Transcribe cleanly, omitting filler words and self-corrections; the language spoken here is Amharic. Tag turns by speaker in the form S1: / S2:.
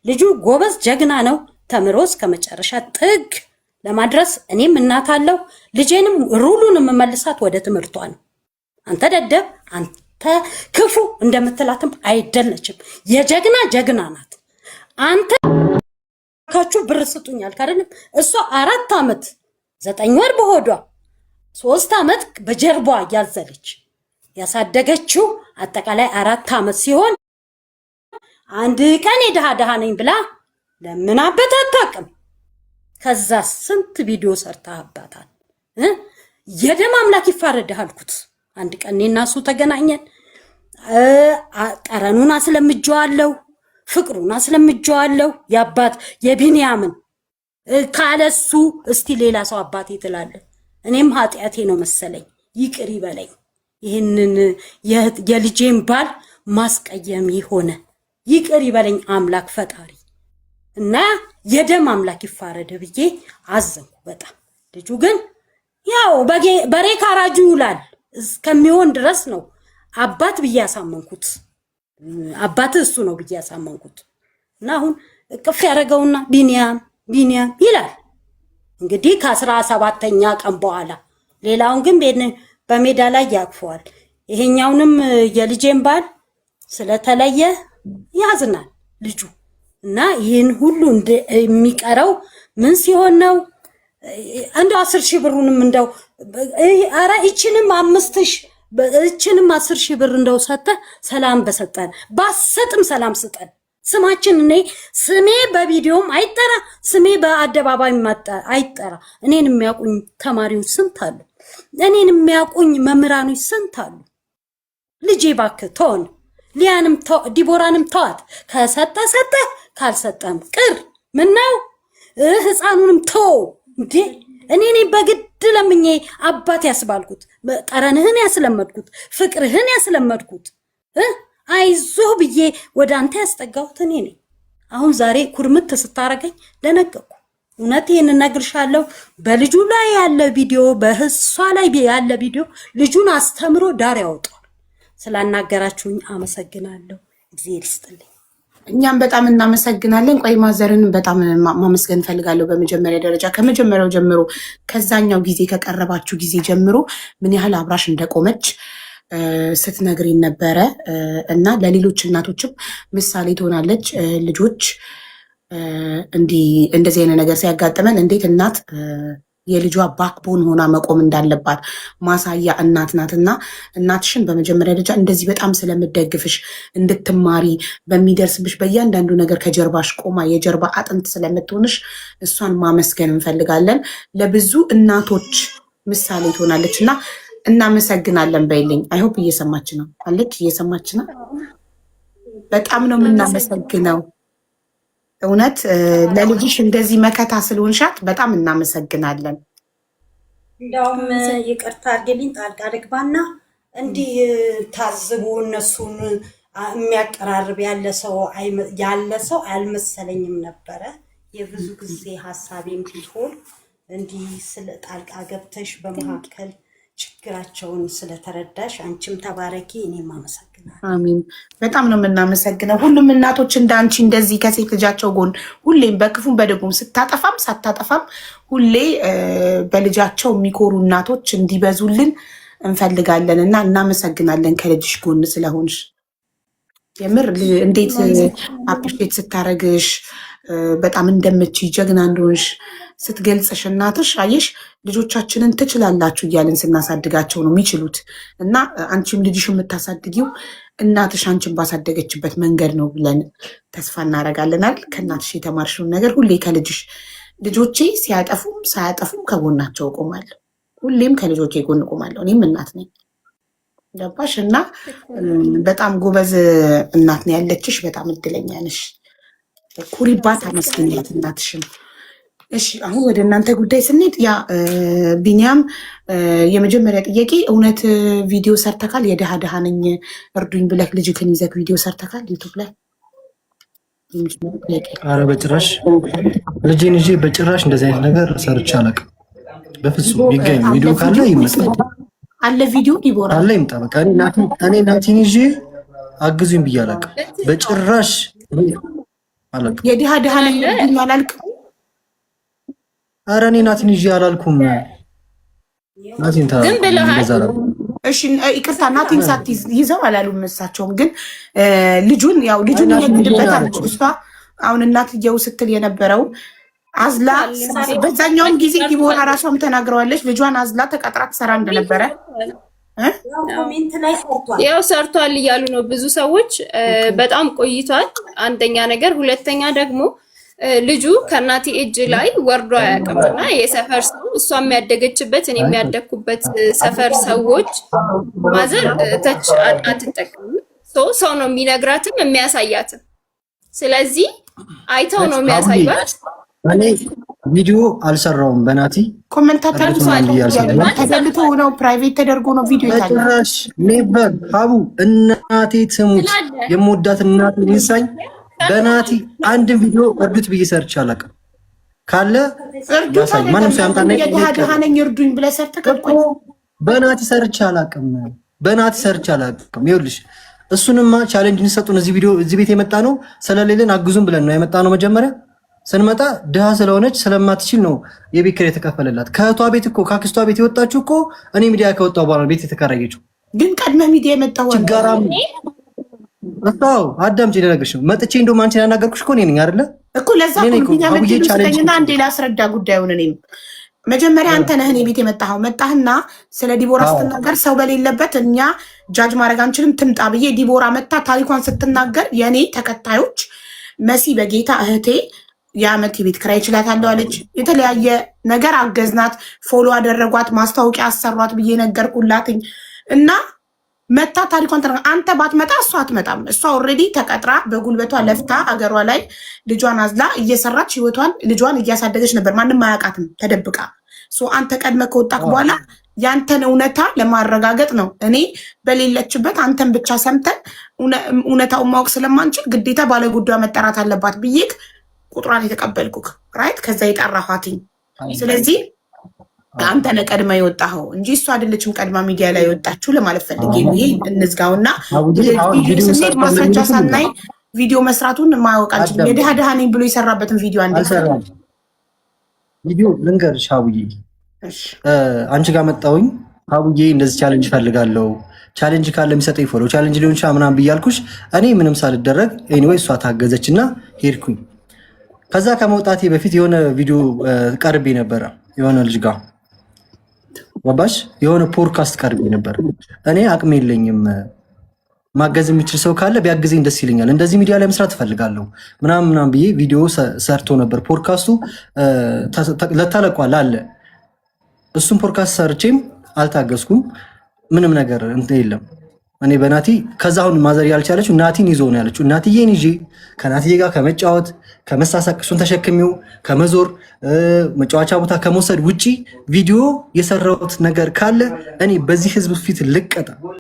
S1: ልጁ ጎበዝ ጀግና ነው። ተምሮ እስከ መጨረሻ ጥግ ለማድረስ እኔም እናት አለው። ልጄንም ሩሉን የምመልሳት ወደ ትምህርቷ ነው። አንተ ደደብ፣ አንተ ክፉ እንደምትላትም አይደለችም። የጀግና ጀግና ናት። አንተ ካችሁ ብር ስጡኛል ካደለም እሷ 4 ዓመት 9 ወር በሆዷ 3 ዓመት በጀርባ ያዘለች ያሳደገችው አጠቃላይ 4 ዓመት ሲሆን አንድ ቀን የደሃ ነኝ ብላ ለምናበት አታውቅም። ከዛ ስንት ቪዲዮ ሰርታባታል። የደም አምላክ ይፋረድህ አልኩት። አንድ ቀን እኔና እሱ ተገናኘን። ጠረኑን አስለምጄዋለሁ፣ ፍቅሩን አስለምጄዋለሁ። የአባት የቢንያምን ካለሱ እስቲ ሌላ ሰው አባቴ ትላለ። እኔም ኃጢአቴ ነው መሰለኝ፣ ይቅር ይበለኝ። ይህንን የልጄን ባል ማስቀየም ሆነ ይቅር ይበለኝ አምላክ ፈጣሪ እና የደም አምላክ ይፋረድ ብዬ አዘንኩ በጣም። ልጁ ግን ያው በሬ ካራጁ ይውላል እስከሚሆን ድረስ ነው አባት ብዬ ያሳመንኩት። አባት እሱ ነው ብዬ ያሳመንኩት እና አሁን እቅፍ ያደረገውና ቢንያም ይላል። እንግዲህ ከ17ኛ ቀን በኋላ ሌላውን ግን በሜዳ ላይ ያቅፈዋል። ይሄኛውንም የልጄን ባል ስለተለየ ያዝናል ልጁ እና ይህን ሁሉ የሚቀረው ምን ሲሆን ነው? እንደው 10,000 ብሩንም እንደው አራ እቺንም 5,000 እቺንም 10,000 ብር እንደው ሰጠ ሰላም በሰጠን ባሰጥም ሰላም ስጠን። ስማችን ስሜ በቪዲዮም አይጠራ፣ ስሜ በአደባባይ አይጠራ። እኔን የሚያውቁኝ ተማሪዎች ስንት አሉ፣ እኔን የሚያውቁኝ መምህራኖች ስንት አሉ። ልጄ እባክህ ተውን፣ ሊያንም ዲቦራንም ተዋት። ከሰጠ ሰጠ፣ ካልሰጠም ቅር። ምን ነው ህፃኑንም ተው እንዴ! እኔ በግድ ለምኜ አባት ያስባልኩት፣ ጠረንህን ያስለመድኩት፣ ፍቅርህን ያስለመድኩት፣ አይዞህ ብዬ ወደ አንተ ያስጠጋሁት እኔ ነኝ። አሁን ዛሬ ኩርምት ስታረገኝ ደነገኩ። እውነቴን እነግርሻለሁ። በልጁ ላይ ያለ ቪዲዮ፣ በህሷ ላይ ያለ ቪዲዮ ልጁን አስተምሮ ዳር ያወጣል። ስላናገራችሁኝ አመሰግናለሁ። እግዚአብሔር ይስጥልኝ።
S2: እኛም በጣም እናመሰግናለን። ቆይ ማዘርን በጣም ማመስገን ፈልጋለሁ። በመጀመሪያ ደረጃ ከመጀመሪያው ጀምሮ ከዛኛው ጊዜ ከቀረባችሁ ጊዜ ጀምሮ ምን ያህል አብራሽ እንደቆመች ስትነግሪን ነበረ እና ለሌሎች እናቶችም ምሳሌ ትሆናለች። ልጆች እንደዚህ አይነት ነገር ሲያጋጥመን እንዴት እናት የልጇ ባክቦን ሆና መቆም እንዳለባት ማሳያ እናት ናትና እናትሽን በመጀመሪያ ደረጃ እንደዚህ በጣም ስለምደግፍሽ እንድትማሪ በሚደርስብሽ በእያንዳንዱ ነገር ከጀርባሽ ቆማ የጀርባ አጥንት ስለምትሆንሽ እሷን ማመስገን እንፈልጋለን። ለብዙ እናቶች ምሳሌ ትሆናለች እና እናመሰግናለን በይልኝ። አይሆፕ እየሰማች ነው አለች። እየሰማች ነው። በጣም ነው የምናመሰግነው። እውነት ለልጅሽ እንደዚህ መከታ ስለሆንሻት በጣም እናመሰግናለን።
S1: እንደውም ይቅርታ አድርጌልኝ ጣልቃ ልግባና እንዲህ ታዝቡ እነሱን የሚያቀራርብ ያለ ሰው አልመሰለኝም ነበረ። የብዙ ጊዜ ሀሳቤም ቢሆን እንዲህ ስለ ጣልቃ ገብተሽ በመካከል ችግራቸውን ስለተረዳሽ አንቺም ተባረኪ። እኔም አመሰግናለሁ።
S2: አሚን። በጣም ነው የምናመሰግነው። ሁሉም እናቶች እንደ አንቺ እንደዚህ ከሴት ልጃቸው ጎን ሁሌም በክፉም በደጉም ስታጠፋም ሳታጠፋም ሁሌ በልጃቸው የሚኮሩ እናቶች እንዲበዙልን እንፈልጋለን እና እናመሰግናለን ከልጅሽ ጎን ስለሆንሽ። የምር እንዴት አፕሪሼት ስታረግሽ በጣም እንደምትይ ጀግና እንደሆንሽ ስትገልጽሽ እናትሽ አየሽ ልጆቻችንን ትችላላችሁ እያልን ስናሳድጋቸው ነው የሚችሉት እና አንቺም ልጅሽ የምታሳድጊው እናትሽ አንቺን ባሳደገችበት መንገድ ነው ብለን ተስፋ እናደርጋለናል። ከእናትሽ የተማርሽውን ነገር ሁሌ ከልጅሽ ልጆቼ ሲያጠፉም ሳያጠፉም ከጎናቸው እቆማለሁ። ሁሌም ከልጆቼ ጎን እቆማለሁ። እኔም እናት ነኝ። ገባሽ? እና በጣም ጎበዝ እናት ነው ያለችሽ። በጣም እድለኛ ነሽ። ኩሪባት፣ አመስግኛት እናትሽን። እሺ አሁን ወደ እናንተ ጉዳይ ስንሄድ ያ ቢኒያም የመጀመሪያ ጥያቄ እውነት ቪዲዮ ሰርተካል? የድሃ ነኝ እርዱኝ ብለህ ልጅክን ይዘህ ቪዲዮ ሰርተካል ዩቱብ ላይ?
S3: አረ በጭራሽ ልጄን ይዤ በጭራሽ እንደዚህ አይነት ነገር ሰርቼ አላውቅም። በፍጹም ይገኝ ቪዲዮ ካለ ይመጣ
S2: አለ ቪዲዮ ዲቦራ
S3: አለ ይምጣ። በቃ እኔ ናቲን ይዤ አግዙኝ ብዬ አላውቅም በጭራሽ። አላልኩም።
S2: የድሃ ድሃ ነኝ እርዱኝ አላልክም?
S3: ኧረ እኔ ናቲን ይዤ አላልኩም። ናቲን
S4: ግን ብለሃል።
S2: እሺ ይቅርታ፣ ናቲን ሳትይዝ ይዘው አላሉም እሳቸውም። ግን ልጁን ይሄድበታለች እሷ። አሁን እናትየው ስትል የነበረው አዝላ በዛኛውም ጊዜ ዲቦራ ራሷም ተናግረዋለች። ልጇን አዝላ ተቀጥራ ትሰራ እንደነበረ
S4: ያው ሰርቷል እያሉ ነው ብዙ ሰዎች። በጣም ቆይቷል አንደኛ ነገር፣ ሁለተኛ ደግሞ ልጁ ከእናቴ እጅ ላይ ወርዶ አያውቅምና የሰፈር ሰው እሷ የሚያደገችበት እኔ የሚያደግኩበት ሰፈር ሰዎች ማዘር ተች አትጠቀምም። ሰው ነው የሚነግራትም የሚያሳያትም። ስለዚህ አይተው ነው የሚያሳዩት።
S3: እኔ ቪዲዮ አልሰራውም በናቲ
S2: ኮሜንታተር ተገልቶ ነው ፕራይቬት ተደርጎ ነው ቪዲዮ ይታያል።
S3: ኔበር ሀቡ እናቴ ትሙት የምወዳት እናቴ ይንሳኝ በናቲ አንድን ቪዲዮ እርዱት ብዬ ሰርቼ አላውቅም። ካለ ያሳይ ማንም ሰው ያምጣና
S2: የድሃነኝ እርዱኝ ብለህ ሰርተህ
S3: በናቲ ሰርቼ አላውቅም። በናቲ ሰርቼ አላውቅም። ይኸውልሽ እሱንማ ቻሌንጅ እንሰጡን እዚህ ቤት የመጣ ነው ስለሌለን አግዙን ብለን ነው የመጣ ነው። መጀመሪያ ስንመጣ ድሃ ስለሆነች ስለማትችል ነው የቤት ኪራይ የተከፈለላት። ከእህቷ ቤት እኮ ከአክስቷ ቤት የወጣችው እኮ እኔ ሚዲያ ከወጣሁ በኋላ ቤት የተከራየችው።
S2: ግን ቀድመህ ሚዲያ የመጣው
S3: ችጋራም አጣው አዳምጪ ልነግርሽ ነው። መጥቼ እንደውም አንቺን ያናገርኩሽ እኮ እኔ ነኝ አይደለ እኮ። ለዛ
S2: ሚዲያ መጥተኝና አንዴ ላስረዳ ጉዳዩን። እኔም መጀመሪያ አንተ ነህ እኔ ቤት የመጣኸው። መጣህና ስለ ዲቦራ ስትናገር ሰው በሌለበት እኛ ጃጅ ማድረግ አንችልም ትምጣ ብዬ ዲቦራ መጣ ታሪኳን ስትናገር የኔ ተከታዮች መሲ በጌታ እህቴ የአመት የቤት ኪራይ ይችላታለሁ አለች። የተለያየ ነገር አገዝናት፣ ፎሎ አደረጓት፣ ማስታወቂያ አሰሯት ብዬ ነገርኩላትኝ እና መታ ታሪኳን ተናገር። አንተ ባትመጣ እሷ አትመጣም። እሷ ኦልሬዲ ተቀጥራ በጉልበቷ ለፍታ አገሯ ላይ ልጇን አዝላ እየሰራች ህይወቷን ልጇን እያሳደገች ነበር። ማንም አያውቃትም ተደብቃ። አንተ ቀድመ ከወጣክ በኋላ ያንተን እውነታ ለማረጋገጥ ነው እኔ በሌለችበት አንተን ብቻ ሰምተን እውነታውን ማወቅ ስለማንችል ግዴታ ባለጉዳዩ መጠራት አለባት ብዬ ቁጥሯን የተቀበልኩክ ራይት። ከዛ የጠራኋትኝ ስለዚህ አንተ ነህ ቀድማ የወጣኸው እንጂ እሷ አይደለችም ቀድማ ሚዲያ ላይ የወጣችሁ ለማለት ፈልጌ ነው። ይሄ እንዝጋውና ስሜት ማስረጃ ሳናይ ቪዲዮ መስራቱን ማወቅ አንችልም። የድሃ ድሃ ነኝ ብሎ የሰራበትን ቪዲዮ አንዴ
S3: ቪዲዮ ልንገርሽ ሀቡዬ። አንቺ ጋር መጣሁኝ ሀቡዬ እንደዚህ ቻሌንጅ ፈልጋለሁ፣ ቻሌንጅ ካለ የሚሰጠኝ ፎሎ ቻሌንጅ ሊሆን ይችላል ምናምን ብያልኩሽ። እኔ ምንም ሳልደረግ ኤኒዌይ እሷ ታገዘች እና ሄድኩኝ። ከዛ ከመውጣቴ በፊት የሆነ ቪዲዮ ቀርቤ ነበረ የሆነ ልጅ ጋር ወባሽ የሆነ ፖድካስት ቀርቤ ነበር። እኔ አቅም የለኝም ማገዝ የሚችል ሰው ካለ ቢያግዘኝ ደስ ይለኛል፣ እንደዚህ ሚዲያ ላይ መስራት እፈልጋለሁ ምናምን ብዬ ቪዲዮ ሰርቶ ነበር። ፖድካስቱ ተለቋል አለ። እሱም ፖድካስት ሰርቼም አልታገዝኩም። ምንም ነገር እንትን የለም። እኔ በናቲ ከዛ አሁን ማዘር ያልቻለችው ናቲን ይዞ ነው ያለችው። ናቲዬን ይዤ ከናቲዬ ጋር ከመጫወት ከመሳሳቅ እሱን ተሸክሚው ከመዞር መጫወቻ ቦታ ከመውሰድ ውጪ ቪዲዮ የሰራሁት ነገር ካለ እኔ በዚህ ህዝብ ፊት ልቀጣ